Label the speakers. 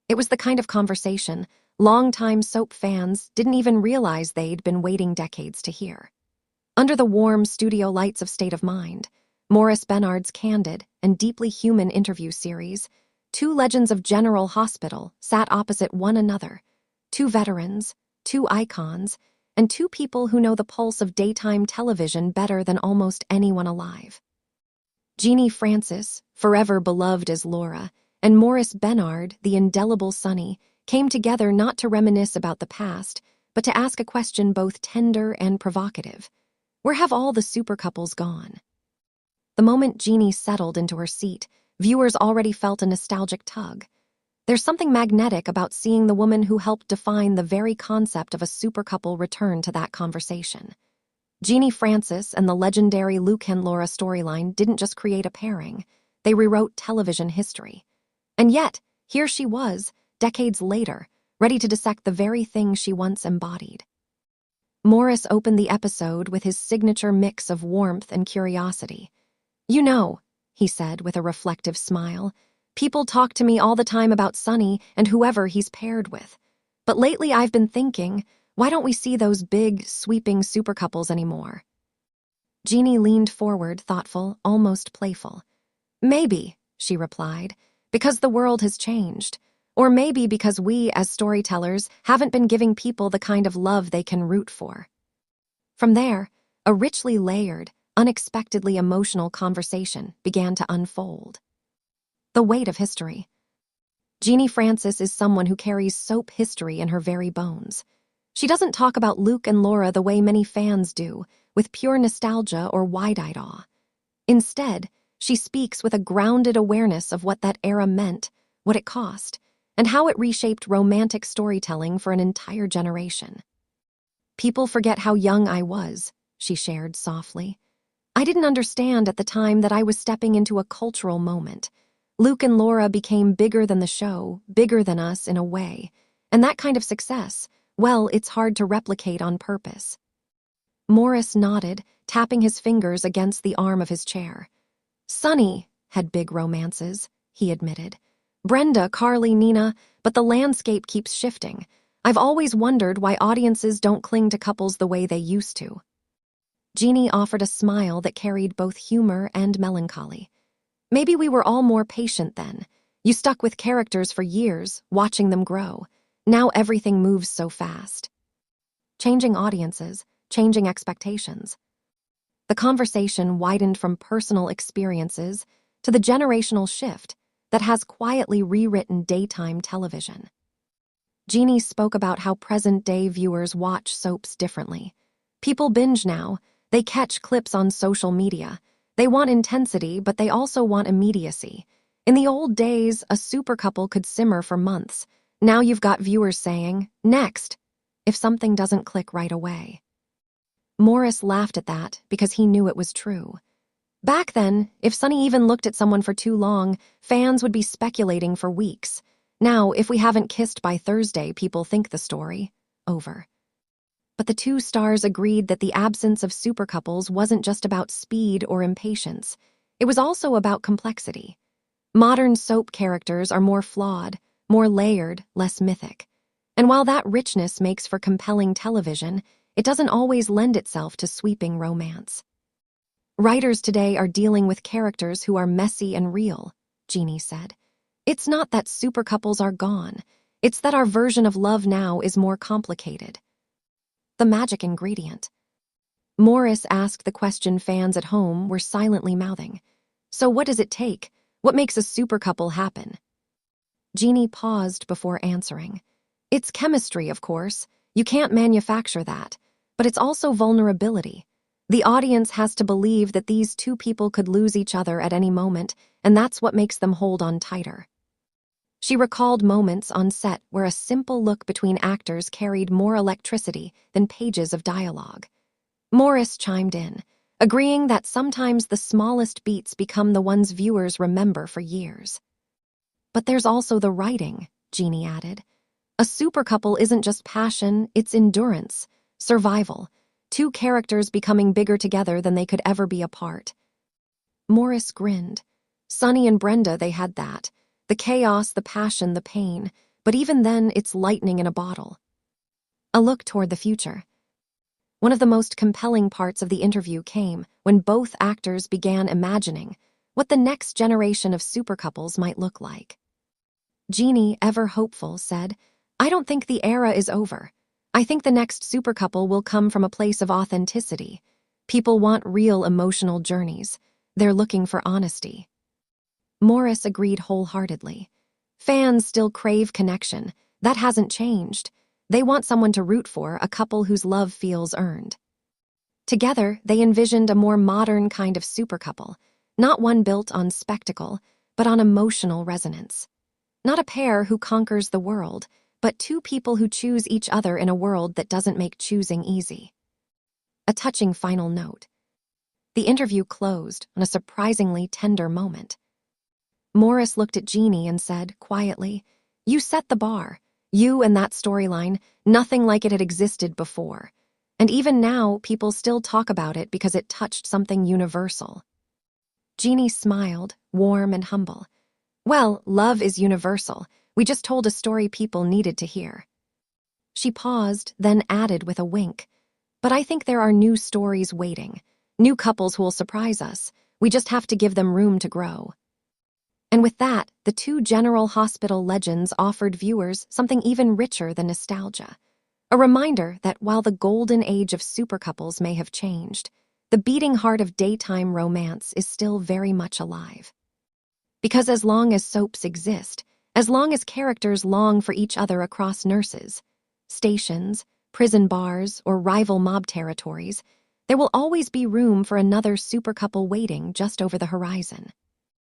Speaker 1: It was the kind of conversation longtime soap fans didn't even realize they'd been waiting decades to hear. Under the warm studio lights of State of Mind, Maurice Benard's candid and deeply human interview series, two legends of General Hospital sat opposite one another, two veterans, two icons, and two people who know the pulse of daytime television better than almost anyone alive. Genie Francis, forever beloved as Laura, and Maurice Benard, the indelible Sonny, came together not to reminisce about the past, but to ask a question both tender and provocative. Where have all the supercouples gone? The moment Genie settled into her seat, viewers already felt a nostalgic tug. There's something magnetic about seeing the woman who helped define the very concept of a supercouple return to that conversation. Genie Francis and the legendary Luke and Laura storyline didn't just create a pairing, they rewrote television history. And yet, here she was, decades later, ready to dissect the very thing she once embodied. Maurice opened the episode with his signature mix of warmth and curiosity. "You know," he said with a reflective smile, "people talk to me all the time about Sonny and whoever he's paired with. But lately I've been thinking, why don't we see those big, sweeping supercouples anymore?" Genie leaned forward, thoughtful, almost playful. "Maybe," she replied, "because the world has changed. Or maybe because we, as storytellers, haven't been giving people the kind of love they can root for." From there, a richly layered, unexpectedly emotional conversation began to unfold. The weight of history. Genie Francis is someone who carries soap history in her very bones. She doesn't talk about Luke and Laura the way many fans do, with pure nostalgia or wide-eyed awe. Instead, she speaks with a grounded awareness of what that era meant, what it cost, and how it reshaped romantic storytelling for an entire generation. "People forget how young I was," she shared softly. "I didn't understand at the time that I was stepping into a cultural moment. Luke and Laura became bigger than the show, bigger than us in a way. And that kind of success, well, it's hard to replicate on purpose." Maurice nodded, tapping his fingers against the arm of his chair. "Sonny had big romances," he admitted. "Brenda, Carly, Nina, but the landscape keeps shifting. I've always wondered why audiences don't cling to couples the way they used to." Genie offered a smile that carried both humor and melancholy. "Maybe we were all more patient then. You stuck with characters for years, watching them grow. Now everything moves so fast." Changing audiences, changing expectations. The conversation widened from personal experiences to the generational shift that has quietly rewritten daytime television. Genie spoke about how present-day viewers watch soaps differently. People binge now. They catch clips on social media. They want intensity, but they also want immediacy. In the old days, a supercouple could simmer for months. Now you've got viewers saying, "Next," if something doesn't click right away. Maurice laughed at that because he knew it was true. Back then, if Sonny even looked at someone for too long, fans would be speculating for weeks. Now, if we haven't kissed by Thursday, people think the story over. But the two stars agreed that the absence of supercouples wasn't just about speed or impatience. It was also about complexity. Modern soap characters are more flawed, more layered, less mythic. And while that richness makes for compelling television, it doesn't always lend itself to sweeping romance. "Writers today are dealing with characters who are messy and real," Genie said. "It's not that supercouples are gone. It's that our version of love now is more complicated." The magic ingredient. Maurice asked the question fans at home were silently mouthing. "So what does it take? What makes a supercouple happen?" Genie paused before answering. "It's chemistry, of course. You can't manufacture that. But it's also vulnerability. The audience has to believe that these two people could lose each other at any moment, and that's what makes them hold on tighter." She recalled moments on set where a simple look between actors carried more electricity than pages of dialogue. Maurice chimed in, agreeing that sometimes the smallest beats become the ones viewers remember for years. "But there's also the writing," Genie added. "A supercouple isn't just passion, it's endurance, survival. Two characters becoming bigger together than they could ever be apart." Maurice grinned. Sonny and Brenda, they had that. The chaos, the passion, the pain. but even then, it's lightning in a bottle. A look toward the future. One of the most compelling parts of the interview came when both actors began imagining what the next generation of supercouples might look like. Genie, ever hopeful, said, "I don't think the era is over. I think the next supercouple will come from a place of authenticity. People want real emotional journeys. They're looking for honesty." Maurice agreed wholeheartedly. Fans still crave connection. That hasn't changed. They want someone to root for, a couple whose love feels earned. Together, they envisioned a more modern kind of supercouple, not one built on spectacle, but on emotional resonance. Not a pair who conquers the world, but two people who choose each other in a world that doesn't make choosing easy. A touching final note. The interview closed on a surprisingly tender moment. Maurice looked at Genie and said, quietly, "You set the bar. You and that storyline, nothing like it had existed before. And even now, people still talk about it because it touched something universal." Genie smiled, warm and humble. "Well, love is universal. We just told a story people needed to hear." She paused, then added with a wink, "But I think there are new stories waiting, new couples who will surprise us. We just have to give them room to grow." And with that, the two General Hospital legends offered viewers something even richer than nostalgia. A reminder that while the golden age of supercouples may have changed, the beating heart of daytime romance is still very much alive. Because as long as soaps exist, as long as characters long for each other across nurses, stations, prison bars, or rival mob territories, there will always be room for another supercouple waiting just over the horizon.